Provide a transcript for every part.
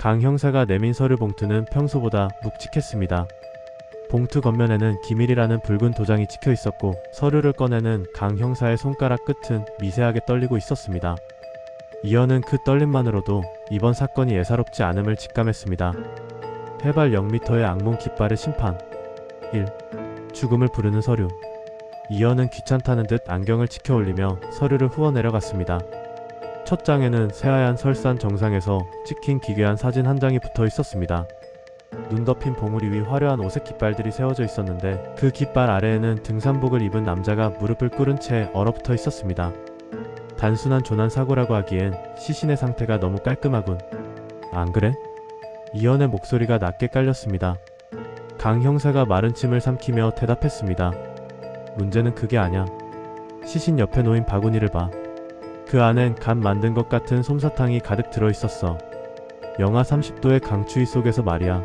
강 형사가 내민 서류 봉투는 평소보다 묵직했습니다. 봉투 겉면에는 기밀이라는 붉은 도장이 찍혀 있었고 서류를 꺼내는 강 형사의 손가락 끝은 미세하게 떨리고 있었습니다. 이현은 그 떨림만으로도 이번 사건이 예사롭지 않음을 직감했습니다. 해발 0m의 악몽 깃발의 심판 1. 죽음을 부르는 서류. 이현은 귀찮다는 듯 안경을 치켜 올리며 서류를 후어 내려갔습니다. 첫 장에는 새하얀 설산 정상에서 찍힌 기괴한 사진 한 장이 붙어 있었습니다. 눈 덮인 봉우리 위 화려한 오색 깃발들이 세워져 있었는데 그 깃발 아래에는 등산복을 입은 남자가 무릎을 꿇은 채 얼어붙어 있었습니다. 단순한 조난사고라고 하기엔 시신의 상태가 너무 깔끔하군. 안 그래? 이현의 목소리가 낮게 깔렸습니다. 강 형사가 마른 침을 삼키며 대답했습니다. 문제는 그게 아냐. 시신 옆에 놓인 바구니를 봐. 그 안엔 갓 만든 것 같은 솜사탕이 가득 들어있었어. 영하 30도의 강추위 속에서 말이야.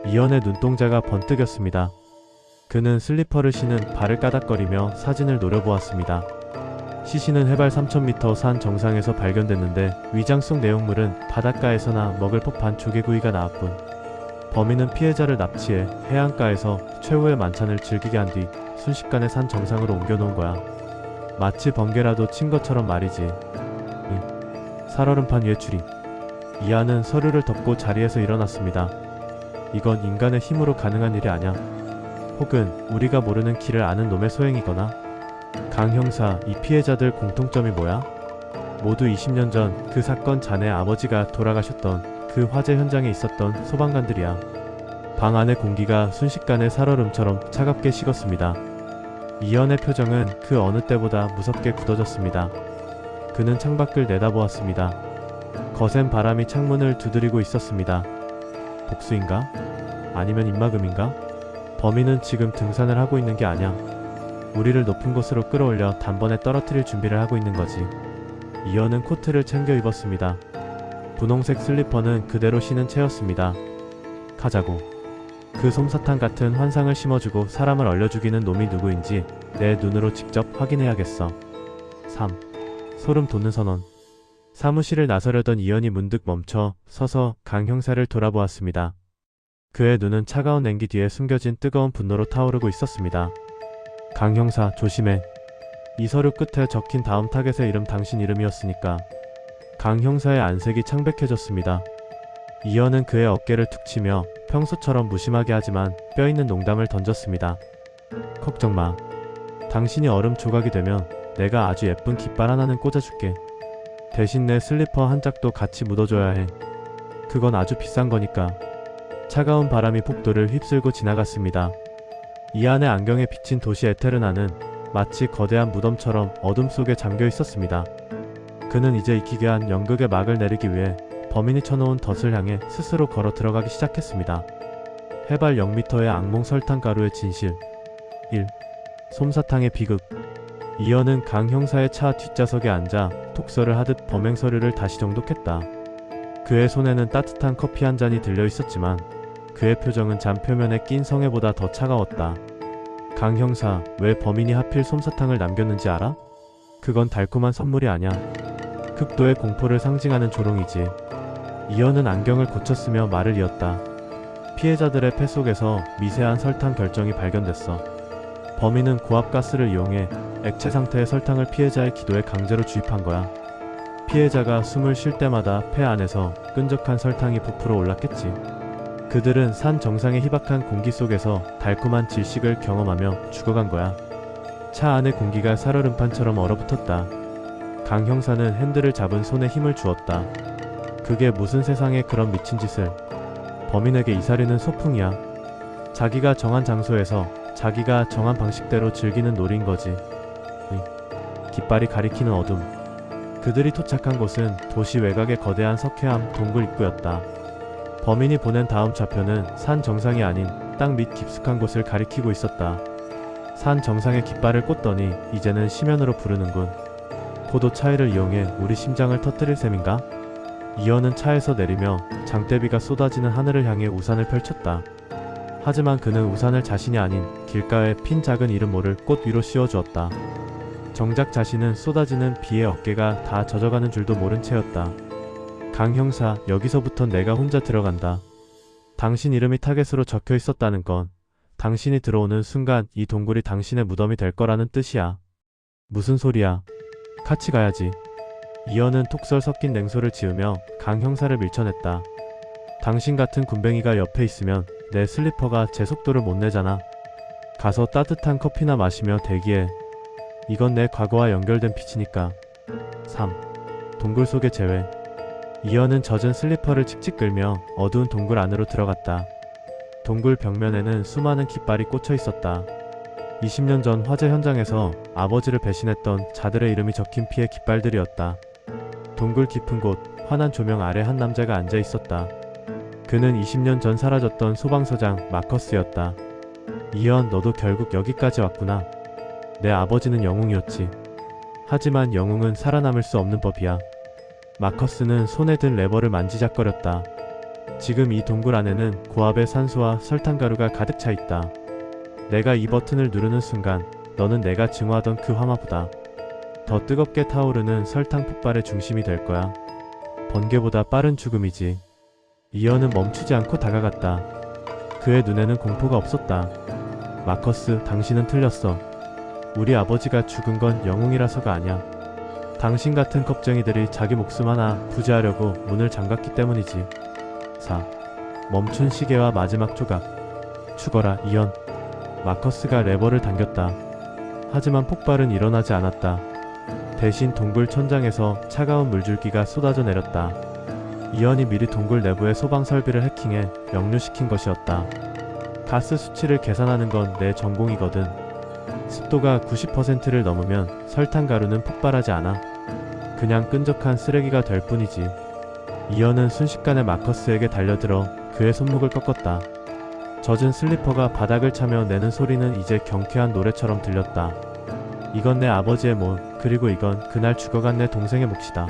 이현의 눈동자가 번뜩였습니다. 그는 슬리퍼를 신은 발을 까닥거리며 사진을 노려보았습니다. 시신은 해발 3000m 산 정상에서 발견됐는데 위장 속 내용물은 바닷가에서나 먹을 법한 조개구이가 나왔군. 범인은 피해자를 납치해 해안가에서 최후의 만찬을 즐기게 한 뒤 순식간에 산 정상으로 옮겨놓은 거야. 마치 번개라도 친 것처럼 말이지. 살얼음판 위에 추리. 이하는 서류를 덮고 자리에서 일어났습니다. 이건 인간의 힘으로 가능한 일이 아냐. 혹은 우리가 모르는 길을 아는 놈의 소행이거나. 강 형사, 이 피해자들 공통점이 뭐야? 모두 20년 전 그 사건 자네 아버지가 돌아가셨던 그 화재 현장에 있었던 소방관들이야. 방 안의 공기가 순식간에 살얼음처럼 차갑게 식었습니다. 이현의 표정은 그 어느 때보다 무섭게 굳어졌습니다. 그는 창밖을 내다보았습니다. 거센 바람이 창문을 두드리고 있었습니다. 복수인가? 아니면 입막음인가? 범인은 지금 등산을 하고 있는 게 아냐. 우리를 높은 곳으로 끌어올려 단번에 떨어뜨릴 준비를 하고 있는 거지. 이현은 코트를 챙겨 입었습니다. 분홍색 슬리퍼는 그대로 신은 채였습니다. 가자고. 그 솜사탕 같은 환상을 심어주고 사람을 얼려 죽이는 놈이 누구인지 내 눈으로 직접 확인해야겠어. 3. 소름 돋는 선언. 사무실을 나서려던 이현이 문득 멈춰 서서 강 형사를 돌아보았습니다. 그의 눈은 차가운 냉기 뒤에 숨겨진 뜨거운 분노로 타오르고 있었습니다. 강 형사, 조심해. 이 서류 끝에 적힌 다음 타겟의 이름 당신 이름이었으니까. 강 형사의 안색이 창백해졌습니다. 이현은 그의 어깨를 툭 치며 평소처럼 무심하게 하지만 뼈있는 농담을 던졌습니다. 걱정 마. 당신이 얼음 조각이 되면 내가 아주 예쁜 깃발 하나는 꽂아줄게. 대신 내 슬리퍼 한 짝도 같이 묻어줘야 해. 그건 아주 비싼 거니까. 차가운 바람이 폭도를 휩쓸고 지나갔습니다. 이 안에 안경에 비친 도시 에테르나는 마치 거대한 무덤처럼 어둠 속에 잠겨 있었습니다. 그는 이제 이 기괴한 연극의 막을 내리기 위해 범인이 쳐놓은 덫을 향해 스스로 걸어 들어가기 시작했습니다. 해발 0m의 악몽 설탕가루의 진실. 1. 솜사탕의 비극. 이현은 강 형사의 차 뒷좌석에 앉아 독서를 하듯 범행 서류를 다시 정독했다. 그의 손에는 따뜻한 커피 한 잔이 들려 있었지만 그의 표정은 잔 표면에 낀 성에보다 더 차가웠다. 강 형사, 왜 범인이 하필 솜사탕을 남겼는지 알아? 그건 달콤한 선물이 아냐. 극도의 공포를 상징하는 조롱이지. 이현은 안경을 고쳤으며 말을 이었다. 피해자들의 폐 속에서 미세한 설탕 결정이 발견됐어. 범인은 고압가스를 이용해 액체 상태의 설탕을 피해자의 기도에 강제로 주입한 거야. 피해자가 숨을 쉴 때마다 폐 안에서 끈적한 설탕이 부풀어 올랐겠지. 그들은 산 정상의 희박한 공기 속에서 달콤한 질식을 경험하며 죽어간 거야. 차 안의 공기가 살얼음판처럼 얼어붙었다. 강 형사는 핸들을 잡은 손에 힘을 주었다. 그게 무슨 세상에 그런 미친 짓을. 범인에게 이 살인은 소풍이야. 자기가 정한 장소에서 자기가 정한 방식대로 즐기는 놀이인 거지. 깃발이 가리키는 어둠. 그들이 도착한 곳은 도시 외곽의 거대한 석회암 동굴 입구였다. 범인이 보낸 다음 좌표는 산 정상이 아닌 땅 밑 깊숙한 곳을 가리키고 있었다. 산 정상에 깃발을 꽂더니 이제는 심연으로 부르는군. 고도 차이를 이용해 우리 심장을 터뜨릴 셈인가? 이현은 차에서 내리며 장대비가 쏟아지는 하늘을 향해 우산을 펼쳤다. 하지만 그는 우산을 자신이 아닌 길가에 핀 작은 이름 모를 꽃 위로 씌워주었다. 정작 자신은 쏟아지는 비에 어깨가 다 젖어가는 줄도 모른 채였다. 강 형사, 여기서부턴 내가 혼자 들어간다. 당신 이름이 타겟으로 적혀 있었다는 건 당신이 들어오는 순간 이 동굴이 당신의 무덤이 될 거라는 뜻이야. 무슨 소리야. 같이 가야지. 이현은 톡설 섞인 냉소를 지으며 강 형사를 밀쳐냈다. 당신 같은 군뱅이가 옆에 있으면 내 슬리퍼가 제 속도를 못 내잖아. 가서 따뜻한 커피나 마시며 대기해. 이건 내 과거와 연결된 빛이니까. 3. 동굴 속의 재회. 이현은 젖은 슬리퍼를 칙칙 끌며 어두운 동굴 안으로 들어갔다. 동굴 벽면에는 수많은 깃발이 꽂혀 있었다. 20년 전 화재 현장에서 아버지를 배신했던 자들의 이름이 적힌 피의 깃발들이었다. 동굴 깊은 곳, 환한 조명 아래 한 남자가 앉아 있었다. 그는 20년 전 사라졌던 소방서장 마커스였다. 이현, 너도 결국 여기까지 왔구나. 내 아버지는 영웅이었지. 하지만 영웅은 살아남을 수 없는 법이야. 마커스는 손에 든 레버를 만지작거렸다. 지금 이 동굴 안에는 고압의 산소와 설탕가루가 가득 차 있다. 내가 이 버튼을 누르는 순간 너는 내가 증오하던 그 화마보다 더 뜨겁게 타오르는 설탕 폭발의 중심이 될 거야. 번개보다 빠른 죽음이지. 이현은 멈추지 않고 다가갔다. 그의 눈에는 공포가 없었다. 마커스, 당신은 틀렸어. 우리 아버지가 죽은 건 영웅이라서가 아니야. 당신 같은 겁쟁이들이 자기 목숨 하나 부지하려고 문을 잠갔기 때문이지. 4. 멈춘 시계와 마지막 조각. 죽어라, 이현. 마커스가 레버를 당겼다. 하지만 폭발은 일어나지 않았다. 대신 동굴 천장에서 차가운 물줄기가 쏟아져 내렸다. 이현이 미리 동굴 내부의 소방 설비를 해킹해 역류시킨 것이었다. 가스 수치를 계산하는 건 내 전공이거든. 습도가 90%를 넘으면 설탕가루는 폭발하지 않아. 그냥 끈적한 쓰레기가 될 뿐이지. 이현은 순식간에 마커스에게 달려들어 그의 손목을 꺾었다. 젖은 슬리퍼가 바닥을 차며 내는 소리는 이제 경쾌한 노래처럼 들렸다. 이건 내 아버지의 못, 그리고 이건 그날 죽어간 내 동생의 몫이다.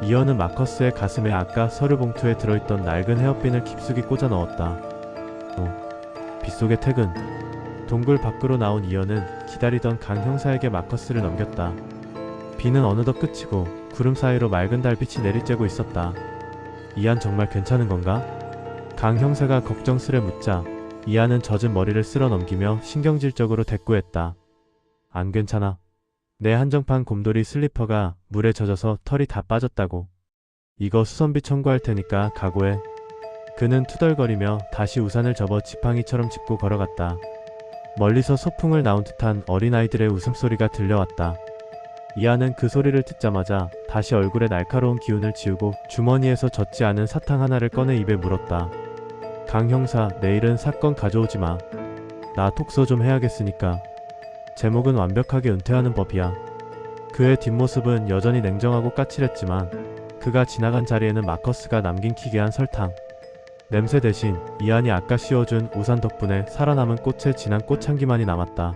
이현은 마커스의 가슴에 아까 서류 봉투에 들어있던 낡은 헤어핀을 깊숙이 꽂아 넣었다. 빗속의 퇴근. 동굴 밖으로 나온 이현은 기다리던 강 형사에게 마커스를 넘겼다. 비는 어느덧 그치고 구름 사이로 맑은 달빛이 내리쬐고 있었다. 이안 정말 괜찮은 건가? 강 형사가 걱정스레 묻자 이안은 젖은 머리를 쓸어 넘기며 신경질적으로 대꾸했다. 안 괜찮아. 내 한정판 곰돌이 슬리퍼가 물에 젖어서 털이 다 빠졌다고. 이거 수선비 청구할 테니까 각오해. 그는 투덜거리며 다시 우산을 접어 지팡이처럼 짚고 걸어갔다. 멀리서 소풍을 나온 듯한 어린아이들의 웃음소리가 들려왔다. 이안은 그 소리를 듣자마자 다시 얼굴에 날카로운 기운을 지우고 주머니에서 젖지 않은 사탕 하나를 꺼내 입에 물었다. 강 형사, 내일은 사건 가져오지 마. 나 독서 좀 해야겠으니까. 제목은 완벽하게 은퇴하는 법이야. 그의 뒷모습은 여전히 냉정하고 까칠했지만 그가 지나간 자리에는 마커스가 남긴 기괴한 설탕 냄새 대신 이안이 아까 씌워준 우산 덕분에 살아남은 꽃의 진한 꽃향기만이 남았다.